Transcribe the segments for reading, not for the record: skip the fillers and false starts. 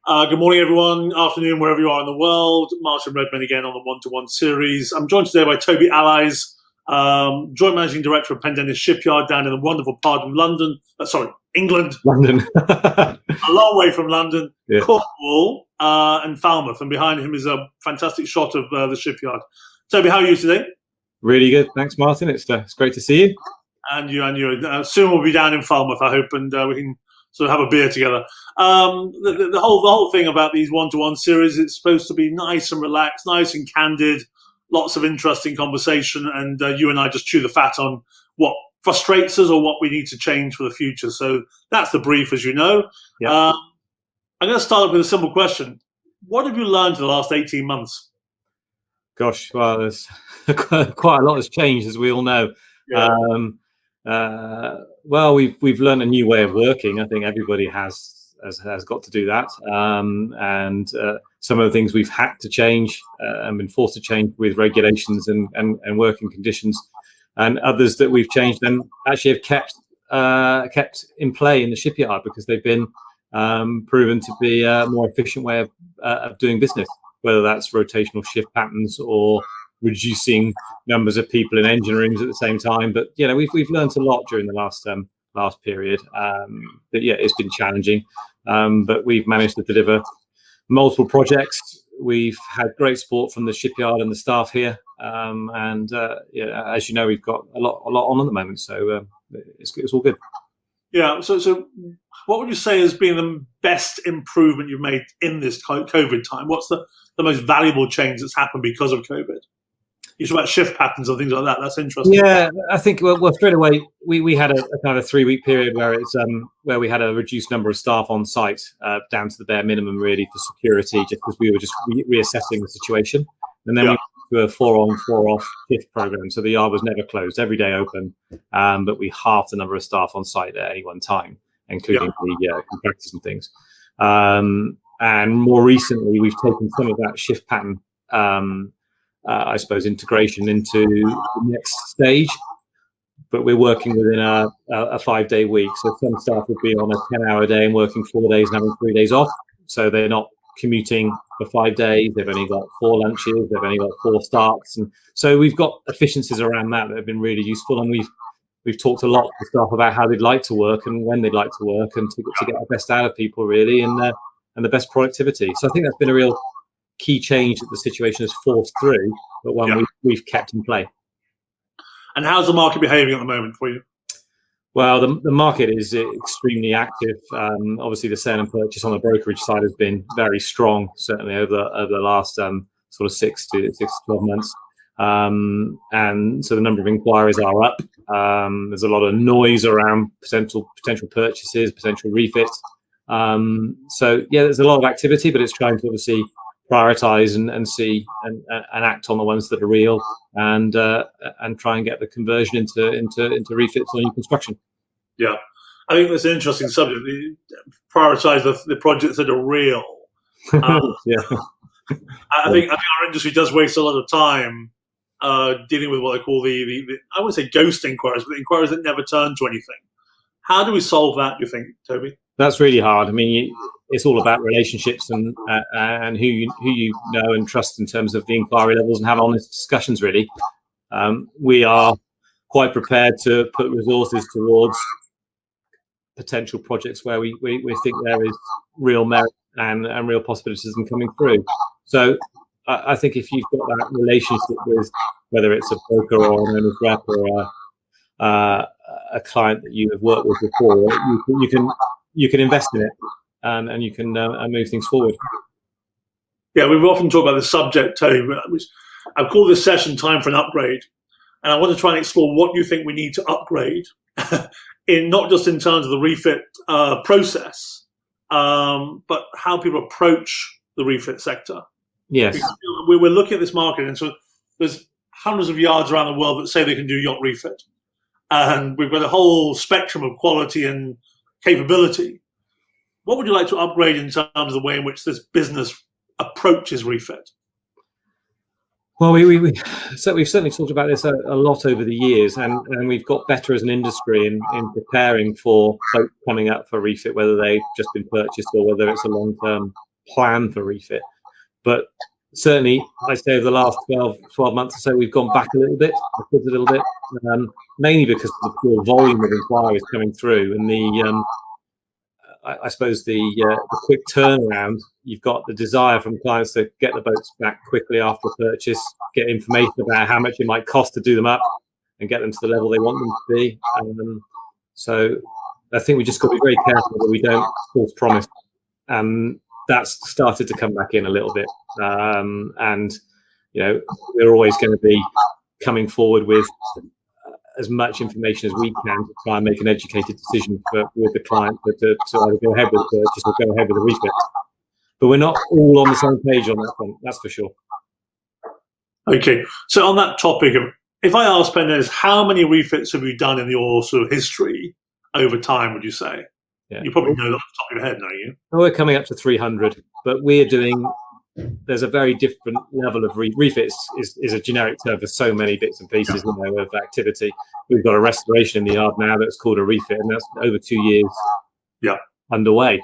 Good morning, everyone. Afternoon, wherever you are in the world. Martin Redman again on the one-to-one series. I'm joined today by Toby Allies, Joint Managing Director of Appendant Shipyard down in the wonderful part of London. England. London. A long way from London. Yeah. Cornwall and Falmouth. And behind him is a fantastic shot of the shipyard. Toby, how are you today? Really good. Thanks, Martin. It's great to see you. And you. Soon we'll be down in Falmouth, I hope, and we can sort of have a beer together. The whole thing about these one-to-one series, it's supposed to be nice and relaxed, nice and candid, lots of interesting conversation, and you and I just chew the fat on what frustrates us or what we need to change for the future. So that's the brief, as you know. Yeah. I'm going to start off with a simple question. What have you learned in the last 18 months? Gosh, well, there's quite a lot has changed, as we all know. Yeah. Well, we've learned a new way of working. I think everybody has got to do that, and some of the things we've had to change and been forced to change with regulations and working conditions, and others that we've changed and actually have kept in play in the shipyard because they've been proven to be a more efficient way of doing business, whether that's rotational shift patterns or reducing numbers of people in engine rooms at the same time. But we've learned a lot during the last period. But yeah, it's been challenging, but we've managed to deliver multiple projects. We've had great support from the shipyard and the staff here, and as you know, we've got a lot on at the moment, so it's all good. Yeah. So what would you say has been the best improvement you've made in this COVID time? What's the most valuable change that's happened because of COVID? You talk about shift patterns and things like that. That's interesting. Yeah, I think well straight away we had a kind of 3-week period where it's where we had a reduced number of staff on site, down to the bare minimum really for security, just because we were just reassessing the situation, and then we went to a 4-on 4-off shift program. So the yard was never closed, every day open, but we halved the number of staff on site at any one time, including the contractors and things. And more recently, we've taken some of that shift pattern, I suppose, integration into the next stage, but we're working within a 5-day week. So some staff would be on a 10-hour day and working 4 days and having 3 days off. So they're not commuting for 5 days. They've only got 4 lunches. They've only got 4 starts. And so we've got efficiencies around that have been really useful. And we've talked a lot to staff about how they'd like to work and when they'd like to work, and to get the best out of people really, and the best productivity. So I think that's been a real key change that the situation has forced through, but one we've kept in play. And how's the market behaving at the moment for you? Well, the market is extremely active. Obviously, the sale and purchase on the brokerage side has been very strong, certainly over the last sort of 6 to 12 months. And so the number of inquiries are up. There's a lot of noise around potential purchases, potential refits. So yeah, there's a lot of activity, but it's trying to obviously prioritize and see and act on the ones that are real, and try and get the conversion into refits or new construction. Yeah, I think that's an interesting subject. Prioritize the projects that are real. Yeah, I think our industry does waste a lot of time dealing with what I call the I wouldn't say ghost inquiries, but inquiries that never turn to anything. How do we solve that, do you think, Toby? That's really hard. I mean, it's all about relationships and who you know and trust in terms of the inquiry levels, and have honest discussions, really. We are quite prepared to put resources towards potential projects where we think there is real merit and real possibilities in coming through. So I think if you've got that relationship with, whether it's a broker or an owner's rep or a client that you have worked with before, you can invest in it, and you can move things forward. Yeah, we've often talked about the subject, Toby, which I've called this session "Time for an Upgrade," and I want to try and explore what you think we need to upgrade, in not just in terms of the refit process, but how people approach the refit sector. Yes, because we're looking at this market, and so there's hundreds of yards around the world that say they can do yacht refit, and we've got a whole spectrum of quality and capability. What would you like to upgrade in terms of the way in which this business approaches refit? Well, we've certainly talked about this a lot over the years, and we've got better as an industry in preparing for folks coming up for refit, whether they've just been purchased or whether it's a long-term plan for refit. But certainly, I'd say over the last 12 months or so, we've gone back a little bit, mainly because of the pure volume of inquiries coming through, and I suppose the quick turnaround. You've got the desire from clients to get the boats back quickly after purchase, get information about how much it might cost to do them up, and get them to the level they want them to be. So I think we just got to be very careful that we don't false promise. That's started to come back in a little bit. And, we're always going to be coming forward with as much information as we can to try and make an educated decision with the client to either go ahead with the purchase or go ahead with the refit. But we're not all on the same page on that front, that's for sure. Okay, so on that topic, if I ask Pendennis, how many refits have you done in your sort of history over time, would you say? Yeah. You probably know that off the top of your head, don't you? Well, we're coming up to 300, but we're doing, there's a very different level of refits is a generic term for so many bits and pieces of activity. We've got a restoration in the yard now that's called a refit, and that's over 2 years underway.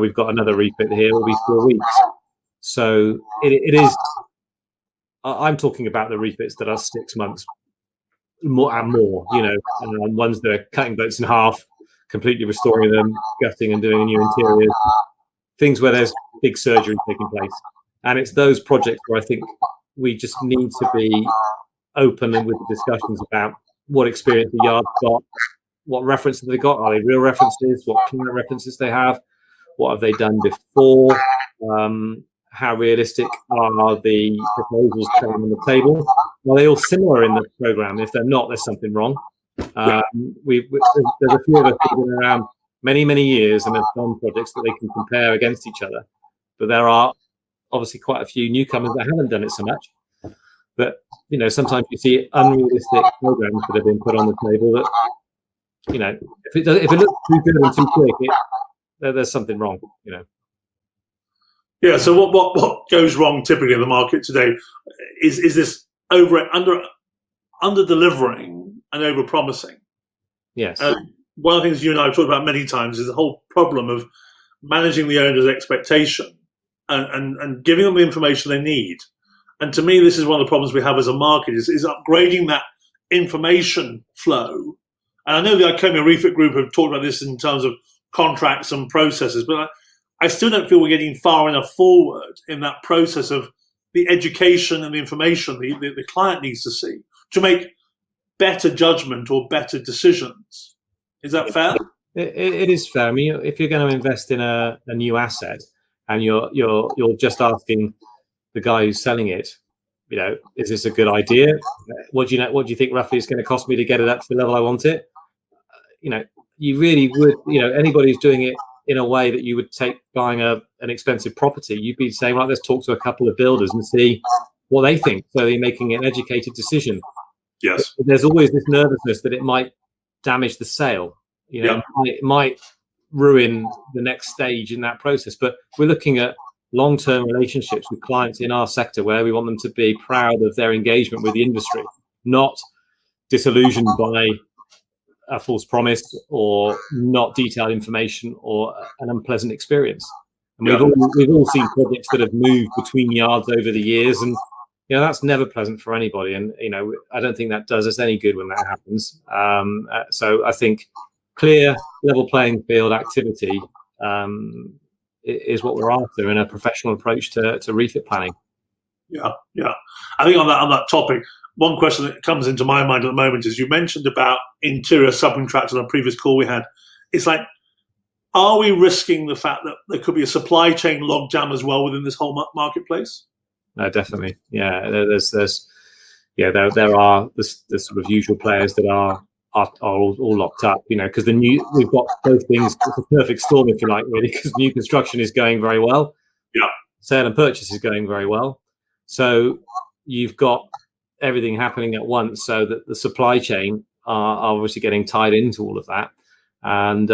We've got another refit here, will be 4 weeks. So it is, I'm talking about the refits that are 6 months more and more, ones that are cutting boats in half, completely restoring them, gutting and doing a new interior, things where there's big surgery taking place. And it's those projects where I think we just need to be open and with the discussions about what experience the yard's got, what references they got, are they real references, what client references they have, what have they done before, how realistic are the proposals coming on the table? Are they all similar in the program? If they're not, there's something wrong. There's a few of us who've been around many, many years and have done projects that they can compare against each other. But there are obviously quite a few newcomers that haven't done it so much. But, sometimes you see unrealistic programs that have been put on the table that, if it looks too good and too quick, there's something wrong, Yeah, so what goes wrong typically in the market today is this under delivering and over promising. Yes. One of the things you and I have talked about many times is the whole problem of managing the owner's expectation and giving them the information they need. And to me, this is one of the problems we have as a market is upgrading that information flow. And I know the Icomia Refit Group have talked about this in terms of contracts and processes, but I still don't feel we're getting far enough forward in that process of the education and the information the client needs to see to make better judgment or better decisions. Is that fair? It is fair. I mean, if you're going to invest in a new asset and you're just asking the guy who's selling it, is this a good idea? What do you think roughly it's going to cost me to get it up to the level I want it? You really would, anybody who's doing it in a way that you would take buying an expensive property, you'd be saying, right, let's talk to a couple of builders and see what they think. So you're making an educated decision. Yes. But there's always this nervousness that it might damage the sale. It might ruin the next stage in that process. But we're looking at long-term relationships with clients in our sector where we want them to be proud of their engagement with the industry, not disillusioned by a false promise or not detailed information or an unpleasant experience. And we've all seen projects that have moved between yards over the years, and that's never pleasant for anybody. And I don't think that does us any good when that happens. So I think clear, level playing field activity is what we're after in a professional approach to refit planning. Yeah. I think on that topic, one question that comes into my mind at the moment is you mentioned about interior subcontractors on a previous call we had. It's like, are we risking the fact that there could be a supply chain logjam as well within this whole marketplace? No, definitely. Yeah, there are the sort of usual players that are all locked up, because we've got both things. It's a perfect storm, if you like, really, because new construction is going very well. Yeah. Sale and purchase is going very well. So you've got everything happening at once, so that the supply chain are obviously getting tied into all of that. And,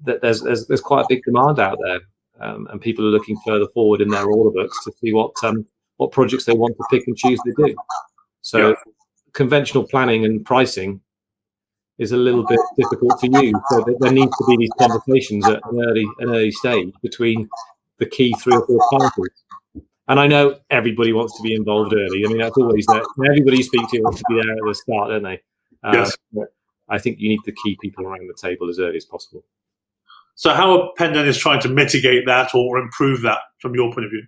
there's quite a big demand out there. And people are looking further forward in their order books to see what projects they want to pick and choose to do. So conventional planning and pricing is a little bit difficult to use. So there needs to be these conversations at an early stage between the key 3 or 4 parties. And I know everybody wants to be involved early. I mean, that's always there. Everybody you speak to wants to be there at the start, don't they? Yes. But I think you need the key people around the table as early as possible. So how appendant is trying to mitigate that or improve that from your point of view?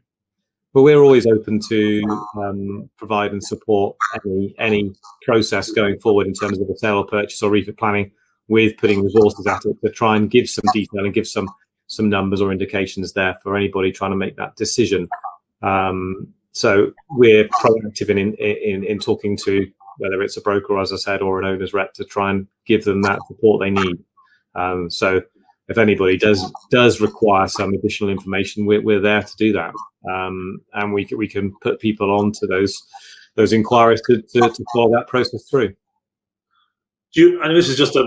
But we're always open to provide and support any process going forward in terms of a sale or purchase or refit planning, with putting resources at it to try and give some detail and give some numbers or indications there for anybody trying to make that decision. So we're proactive in talking to, whether it's a broker, as I said, or an owner's rep, to try and give them that support they need. So if anybody does require some additional information, we're there to do that, and we can put people onto those inquiries to follow that process through. And this is just a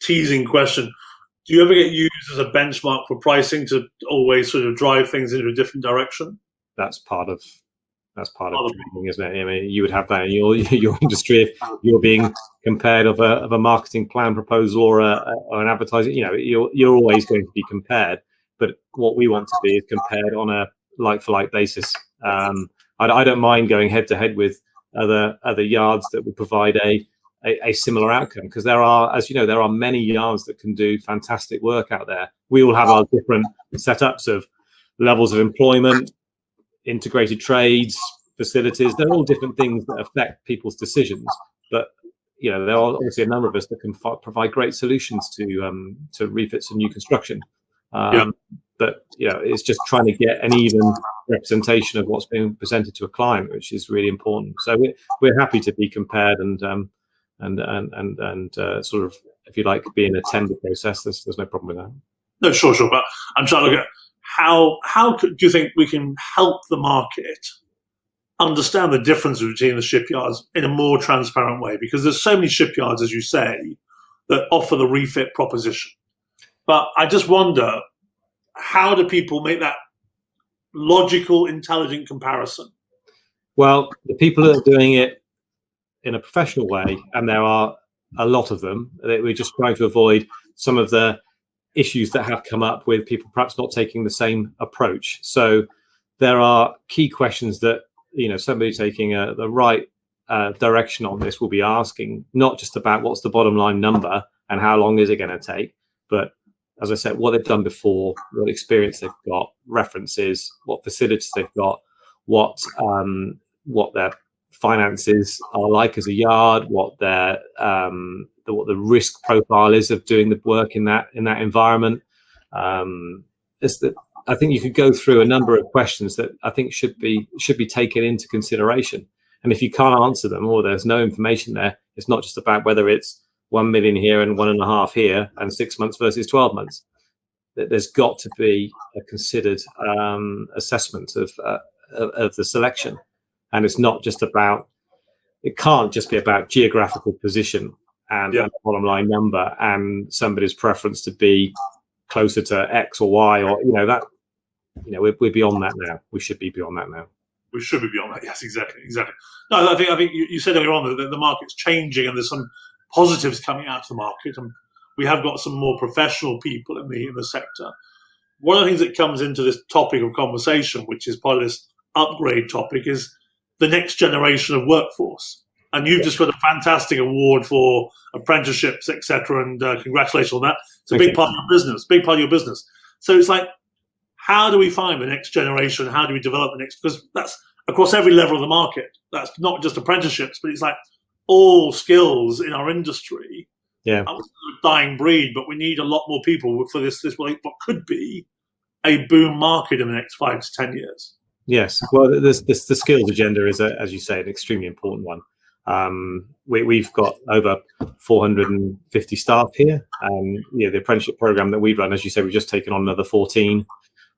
teasing question, do you ever get used as a benchmark for pricing to always sort of drive things into a different direction? That's part of trading, isn't it? I mean, you would have that in your industry if you're being compared of a marketing plan proposal or an advertising. You know, you're always going to be compared. But what we want to be is compared on a like-for-like basis. I don't mind going head-to-head with other yards that would provide a similar outcome, because there are, as you know, there are many yards that can do fantastic work out there. We all have our different setups of levels of employment, integrated trades, facilities. They're all different things that affect people's decisions. But you know, there are obviously a number of us that can provide great solutions to refits and new construction. But you know, it's just trying to get an even representation of what's being presented to a client, which is really important. So we're happy to be compared and sort of, if you like, be in a tender process. There's no problem with that. No, sure. But I'm trying to look at how do you think we can help the market understand the difference between the shipyards in a more transparent way? Because there's so many shipyards, as you say, that offer the refit proposition. But I just wonder, how do people make that logical, intelligent comparison? Well, the people that are doing it in a professional way, and there are a lot of them, we're just trying to avoid some of the issues that have come up with people perhaps not taking the same approach. So there are key questions that, you know, somebody taking the right direction on this will be asking, not just about what's the bottom line number and how long is it going to take, but as I said, what they've done before, what experience they've got, references, what facilities they've got, what their finances are like as a yard, what their what the risk profile is of doing the work in that environment. I think you could go through a number of questions that I think should be taken into consideration. And if you can't answer them, or there's no information there, it's not just about whether it's 1 million here and 1.5 here and 6 months versus 12 months. There's got to be a considered assessment of the selection. And it's not just about, it can't just be about geographical position and bottom line number and somebody's preference to be closer to X or Y, or, you know, that, you know, we're beyond that now. We should be beyond that now. We should be beyond that. Yes, exactly. No, I think you said earlier on that the market's changing and there's some positives coming out of the market, and we have got some more professional people in the sector. One of the things that comes into this topic of conversation, which is part of this upgrade topic, is the next generation of workforce. And you've just got a fantastic award for apprenticeships, etc. And congratulations on that. It's a big part of your business. So it's like, how do we find the next generation? How do we develop the next? Because that's across every level of the market. That's not just apprenticeships, but it's like all skills in our industry. Yeah, that was a dying breed, but we need a lot more people for this what could be a boom market in the next 5 to 10 years. Yes, well, the skills agenda is, as you say, an extremely important one. We've got over 450 staff here, and the apprenticeship program that we run, as you say, we've just taken on another 14.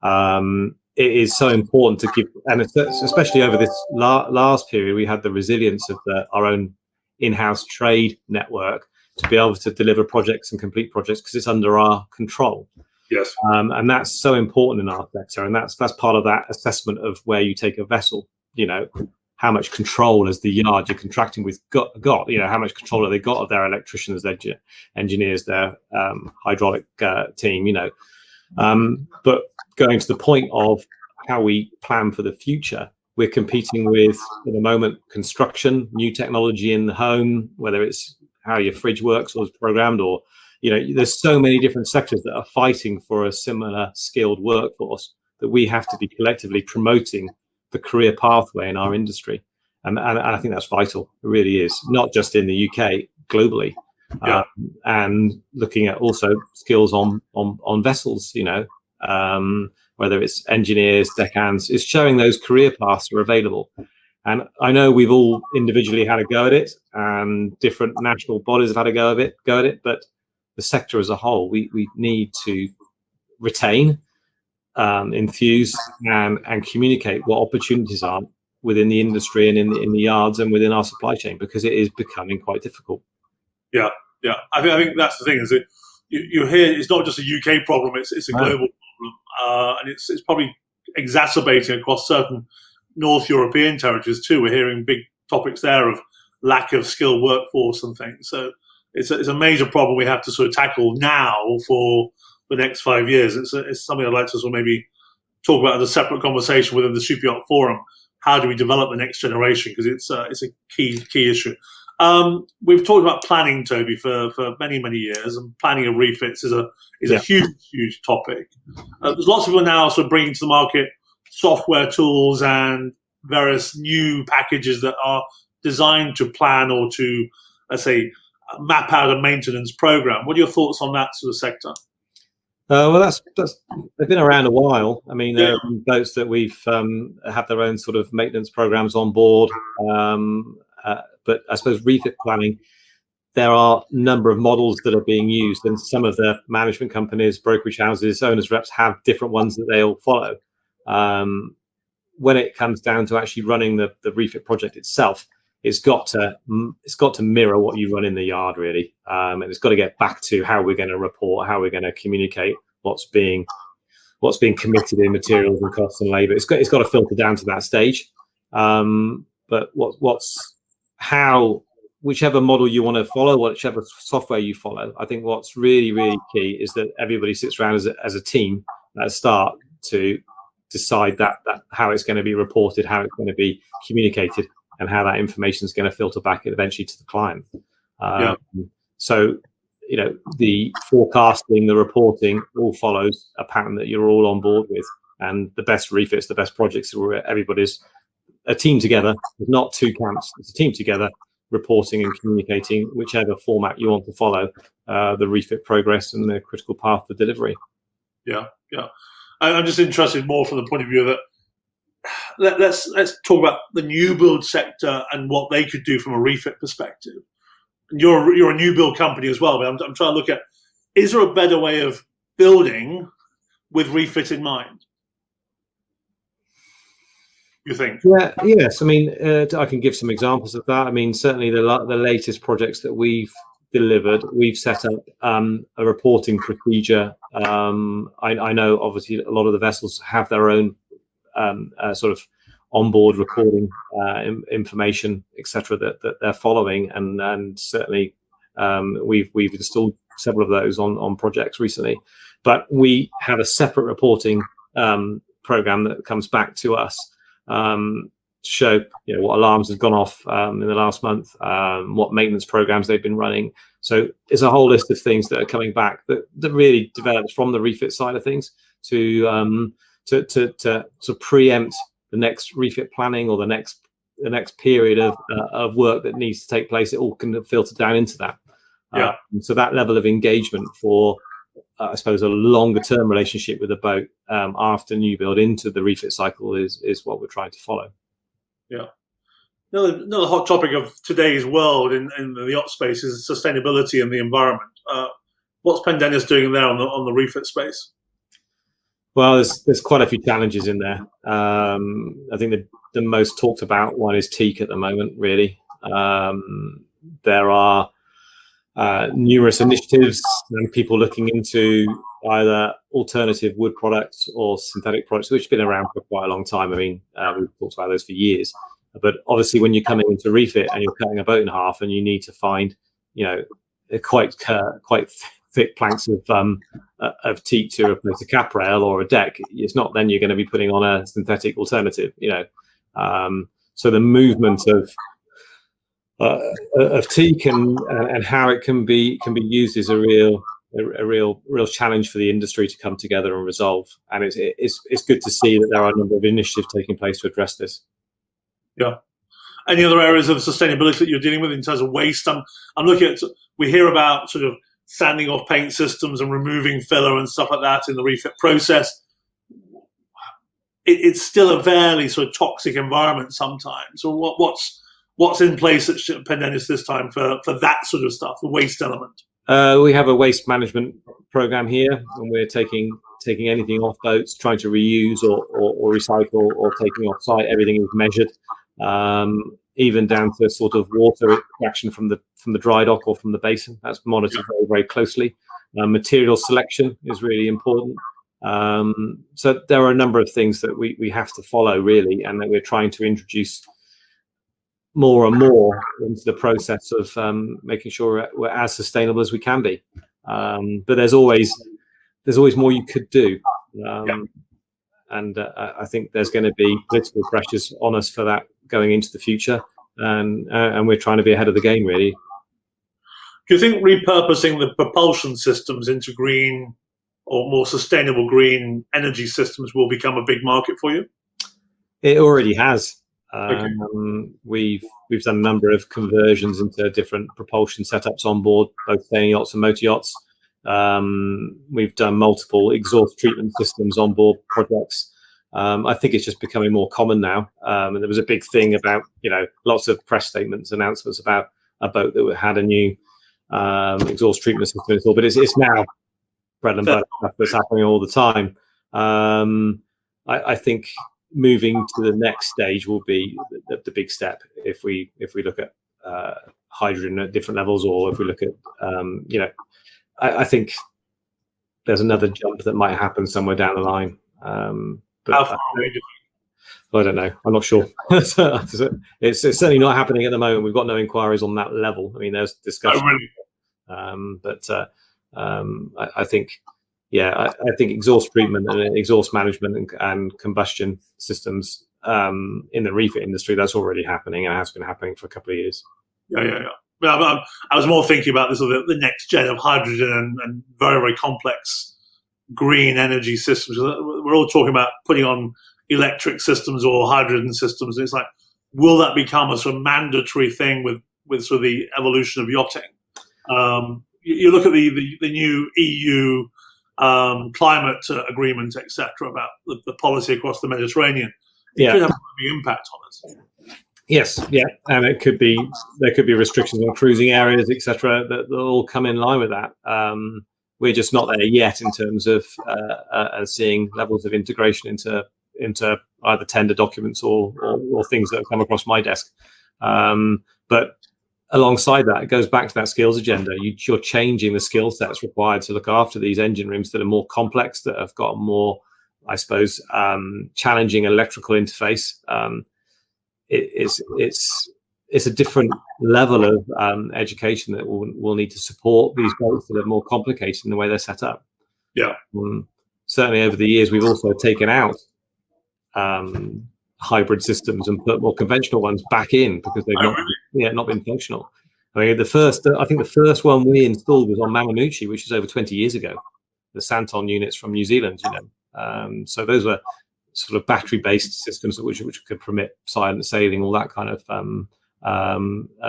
It is so important to give, and especially over this last period, we had the resilience of our own in-house trade network to be able to deliver projects and complete projects because it's under our control. Yes, and that's so important in our sector, and that's part of that assessment of where you take a vessel. You know, how much control has the yard you're contracting with got? How much control have they got of their electricians, their engineers, their hydraulic team? But going to the point of how we plan for the future, we're competing with, at the moment, construction, new technology in the home, whether it's how your fridge works or is programmed, or there's so many different sectors that are fighting for a similar skilled workforce that we have to be collectively promoting the career pathway in our industry. And I think that's vital. It really is, not just in the UK, globally. Yeah. And looking at also skills on vessels, whether it's engineers, deckhands, is showing those career paths are available. And I know we've all individually had a go at it, and different national bodies have had a go at it. But the sector as a whole, we need to retain, enthuse, and communicate what opportunities are within the industry and in the yards and within our supply chain, because it is becoming quite difficult. Yeah. I think that's the thing, is that you hear it's not just a UK problem; it's a global problem, and it's probably exacerbating across certain North European territories too. We're hearing big topics there of lack of skilled workforce and things. So it's a major problem we have to sort of tackle now for the next 5 years. It's something I'd like to sort of maybe talk about as a separate conversation within the Superyacht Forum. How do we develop the next generation? Because it's a key issue. We've talked about planning, Toby, for many years, and planning of refits is a huge topic. There's lots of people now sort of bringing to the market software tools and various new packages that are designed to plan or to, let's say, map out a maintenance program. What are your thoughts on that sort of sector? Well, that's they've been around a while. I mean, boats that we've have their own sort of maintenance programs on board. But I suppose refit planning, there are a number of models that are being used, and some of the management companies, brokerage houses, owners reps have different ones that they all follow. When it comes down to actually running the refit project itself, it's got to mirror what you run in the yard, really, and it's got to get back to how we're going to report, how we're going to communicate what's being committed in materials and costs and labour. It's got to filter down to that stage. But whichever model you want to follow, whichever software you follow, I think what's really key is that everybody sits around as a team at the start to decide that how it's going to be reported, how it's going to be communicated, and how that information is going to filter back eventually to the client. So, the forecasting, the reporting all follows a pattern that you're all on board with. And the best refits, the best projects, where everybody's a team together, not two camps. It's a team together, reporting and communicating whichever format you want to follow, the refit progress and the critical path for delivery. Yeah. I'm just interested more from the point of view that let's talk about the new build sector and what they could do from a refit perspective. You're a new build company as well, but I'm trying to look at, is there a better way of building with refit in mind? You think? Yes. I mean, I can give some examples of that. I mean, certainly the latest projects that we've delivered, we've set up a reporting procedure. I know, obviously, a lot of the vessels have their own sort of onboard recording information, etc., that they're following, and certainly we've installed several of those on projects recently. But we have a separate reporting program that comes back to us to show what alarms have gone off in the last month, what maintenance programs they've been running. So it's a whole list of things that are coming back that really develops from the refit side of things to preempt the next refit planning or the next period of work that needs to take place. It all can filter down into that. So that level of engagement for I suppose a longer term relationship with the boat after new build into the refit cycle is what we're trying to follow. Another hot topic of today's world in the yacht space is sustainability and the environment. What's Pendennis doing there on the refit space? Well, there's quite a few challenges in there. I think the most talked about one is teak at the moment, really. There are numerous initiatives and people looking into either alternative wood products or synthetic products, which have been around for quite a long time. I mean, we've talked about those for years. But obviously, when you're coming into refit and you're cutting a boat in half, and you need to find, quite thick planks of teak to replace a cap rail or a deck, it's not then you're going to be putting on a synthetic alternative. So the movement of teak and how it can be used is a real challenge for the industry to come together and resolve. And it's good to see that there are a number of initiatives taking place to address this. Yeah. Any other areas of sustainability that you're dealing with in terms of waste? I'm looking at, we hear about sort of sanding off paint systems and removing filler and stuff like that in the refit process. It's still a fairly sort of toxic environment sometimes. So what's in place at Pendennis this time for that sort of stuff, the waste element? We have a waste management program here, and we're taking anything off boats, trying to reuse or recycle, or taking off site. Everything is measured, even down to sort of water extraction from the dry dock or from the basin. That's monitored very, very closely. Material selection is really important. So there are a number of things that we have to follow, really, and that we're trying to introduce more and more into the process of making sure we're as sustainable as we can be. But there's always more you could do. And I think there's going to be political pressures on us for that going into the future, and we're trying to be ahead of the game, really. Do you think repurposing the propulsion systems into green or more sustainable green energy systems will become a big market for you? It already has. Okay. We've done a number of conversions into different propulsion setups on board, both sailing yachts and motor yachts. We've done multiple exhaust treatment systems on board projects. I think it's just becoming more common now. And there was a big thing about, lots of press statements, announcements about a boat that had a new exhaust treatment system installed, but it's now bread and butter stuff that's happening all the time. I think moving to the next stage will be the big step if we look at hydrogen at different levels, or if we look at I think there's another jump that might happen somewhere down the line. But how far away do you think? I don't know. I'm not sure. It's certainly not happening at the moment. We've got no inquiries on that level. I mean, there's discussion. Oh, really? I think, I think exhaust treatment and exhaust management and combustion systems in the refit industry, that's already happening and has been happening for a couple of years. Yeah. But I was more thinking about this, the next gen of hydrogen and very, very complex green energy systems. We're all talking about putting on electric systems or hydrogen systems. And it's like, will that become a sort of mandatory thing with sort of the evolution of yachting? You look at the new EU climate agreement, etc., about the policy across the Mediterranean. It could have a big impact on us. Yes, and there could be restrictions on cruising areas, etc., that all come in line with that. We're just not there yet in terms of seeing levels of integration into either tender documents or things that have come across my desk. But alongside that, it goes back to that skills agenda. You're changing the skill sets required to look after these engine rooms that are more complex, that have got more, I suppose, challenging electrical interface. It's a different level of education that we'll need to support these boats that are more complicated in the way they're set up. Yeah. Certainly over the years, we've also taken out hybrid systems and put more conventional ones back in because they've not been functional. I mean, I think the first one we installed was on Mamamuchi, which is over 20 years ago. The Santon units from New Zealand, so those were sort of battery-based systems which could permit silent sailing, all that kind of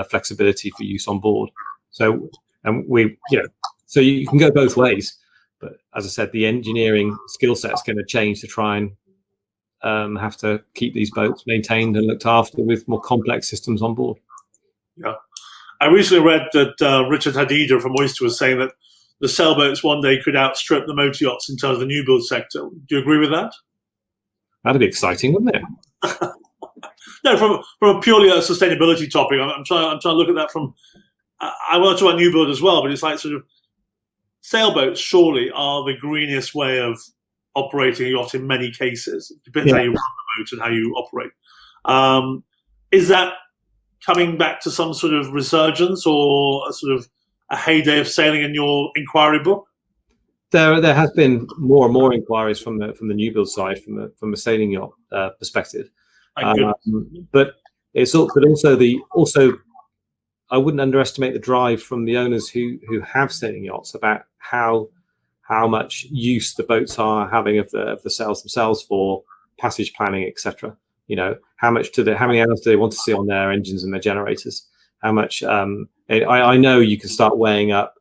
flexibility for use on board. So, so you can go both ways. But as I said, the engineering skill set is going to change to try and have to keep these boats maintained and looked after with more complex systems on board. Yeah, I recently read that Richard Hadida from Oyster was saying that the sailboats one day could outstrip the motor yachts in terms of the new build sector. Do you agree with that? That'd be exciting, wouldn't it? No, from a purely sustainability topic, I'm trying to look at that from. I want to talk about new build as well, but it's like sort of sailboats surely are the greenest way of operating a yacht in many cases. It depends how you run the boat and how you operate. Is that coming back to some sort of resurgence or a sort of a heyday of sailing in your inquiry book? There has been more and more inquiries from the new build side, from a sailing yacht perspective. But it's also I wouldn't underestimate the drive from the owners who have sailing yachts about how much use the boats are having of the sails themselves for passage planning, etc. You know, how many hours do they want to see on their engines and their generators? How much? I know you can start weighing up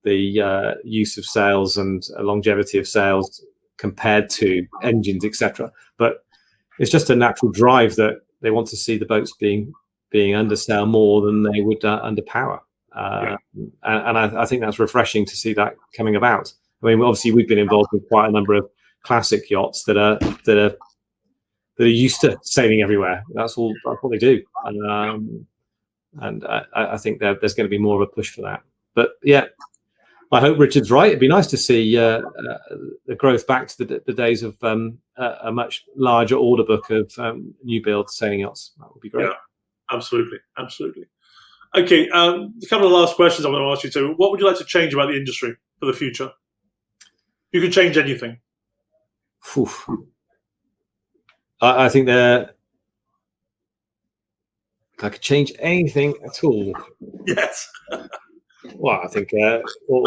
the use of sails and longevity of sails compared to engines, etc. But it's just a natural drive that they want to see the boats being under sail more than they would under power. And I think that's refreshing to see that coming about. I mean, obviously we've been involved with quite a number of classic yachts that are used to sailing everywhere. That's what they do. And I think there's going to be more of a push for that. But yeah, I hope Richard's right. It'd be nice to see the growth back to the days of a much larger order book of new build sailing yachts. That would be great. Yeah, absolutely. Okay, a couple of last questions I want to ask you. So, what would you like to change about the industry for the future? You could change anything. I think if I could change anything at all. Yes. Well, I think all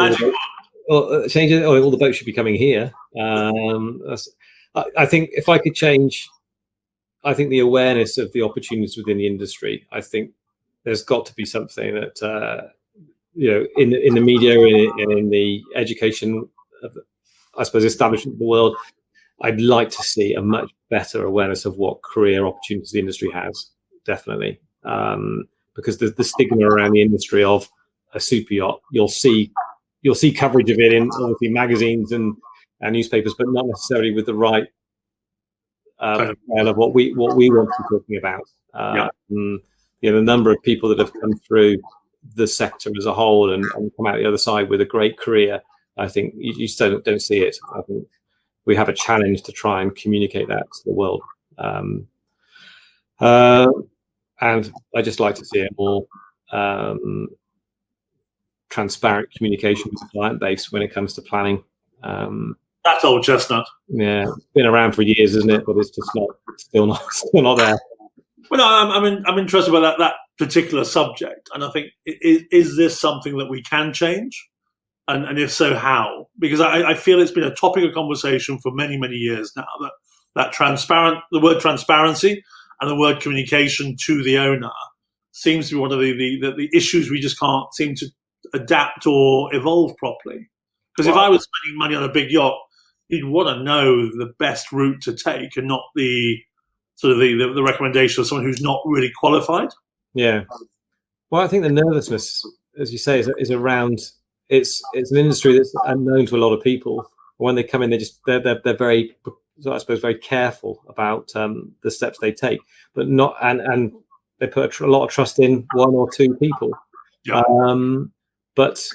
the boats should be coming here. I think if I could change, I think the awareness of the opportunities within the industry. I think there's got to be something that in the media and in the education of, I suppose, establishment of the world. I'd like to see a much better awareness of what career opportunities the industry has. Definitely, because the stigma around the industry of a super yacht, you'll see coverage of it in obviously magazines and newspapers, but not necessarily with the right of what we want to be talking about. The number of people that have come through the sector as a whole and come out the other side with a great career, I think you just don't see it. I think we have a challenge to try and communicate that to the world. And I just like to see a more transparent communication with the client base when it comes to planning. That's old chestnut. Yeah, it's been around for years, isn't it? But it's just still not there. Well, no, I'm interested by that particular subject, and I think is this something that we can change, and if so, how? Because I feel it's been a topic of conversation for many years now. The word transparency and the word communication to the owner seems to be one of the issues we just can't seem to adapt or evolve properly. Because if I was spending money on a big yacht, you'd want to know the best route to take and not the recommendation of someone who's not really qualified. Yeah. Well, I think the nervousness, as you say, is around. It's an industry that's unknown to a lot of people. When they come in, they're very, I suppose, very careful about the steps they take, but not and they put a lot of trust in one or two people. Yeah. But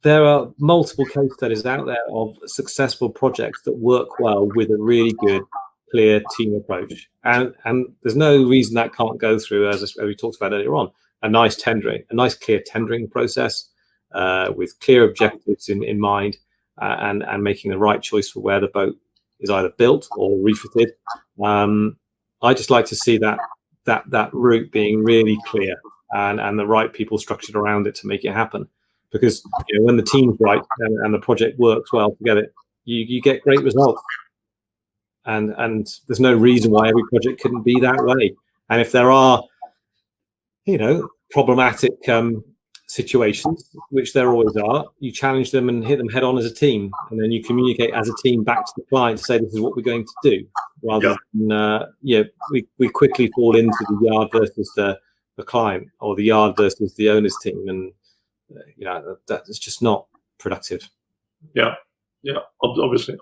there are multiple case studies out there of successful projects that work well with a really good, clear team approach, and there's no reason that can't go through, as we talked about earlier on, a nice clear tendering process with clear objectives in mind, and making the right choice for where the boat is either built or refitted. I just like to see that route being really clear and the right people structured around it to make it happen. Because when the team's right and the project works well together, you get great results. And there's no reason why every project couldn't be that way. And if there are, problematic situations, which there always are, you challenge them and hit them head on as a team, and then you communicate as a team back to the client to say this is what we're going to do, rather than we quickly fall into the yard versus the client, or the yard versus the owner's team, and that's just not productive. Yeah, obviously.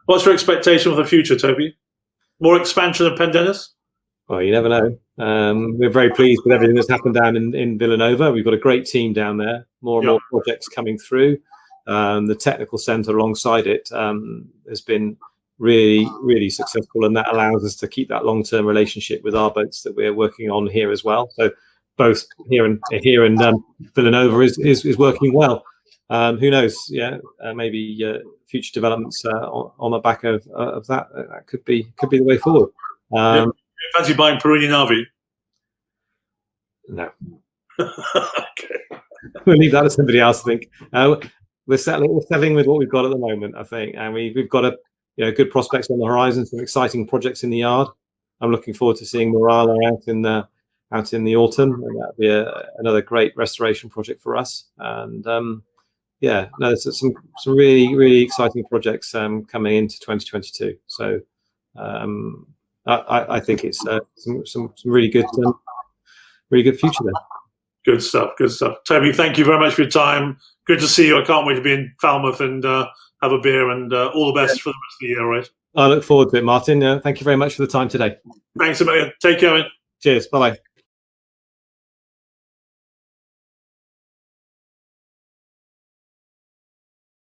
What's your expectation for the future, Toby? More expansion of Pendennis? Well, you never know. We're very pleased with everything that's happened down in Villanova. We've got a great team down there. More and more projects coming through. The technical centre alongside it has been really successful, and that allows us to keep that long-term relationship with our boats that we're working on here as well. So both here and Villanova is working well. Who knows? Yeah, maybe future developments on the back of that. That could be the way forward. Fancy buying Perini Navi? No. Okay. We'll leave that to somebody else. I think we're settling with what we've got at the moment. I think, and we've got good prospects on the horizon, some exciting projects in the yard. I'm looking forward to seeing Morala out in the autumn, and that'll be another great restoration project for us. And there's some really exciting projects coming into 2022. So I think it's some really good future there. Good stuff. Toby, thank you very much for your time. Good to see you. I can't wait to be in Falmouth and have a beer, and all the best for the rest of the year, right? I look forward to it, Martin. Thank you very much for the time today. Thanks a million. Take care, man. Cheers. Bye-bye.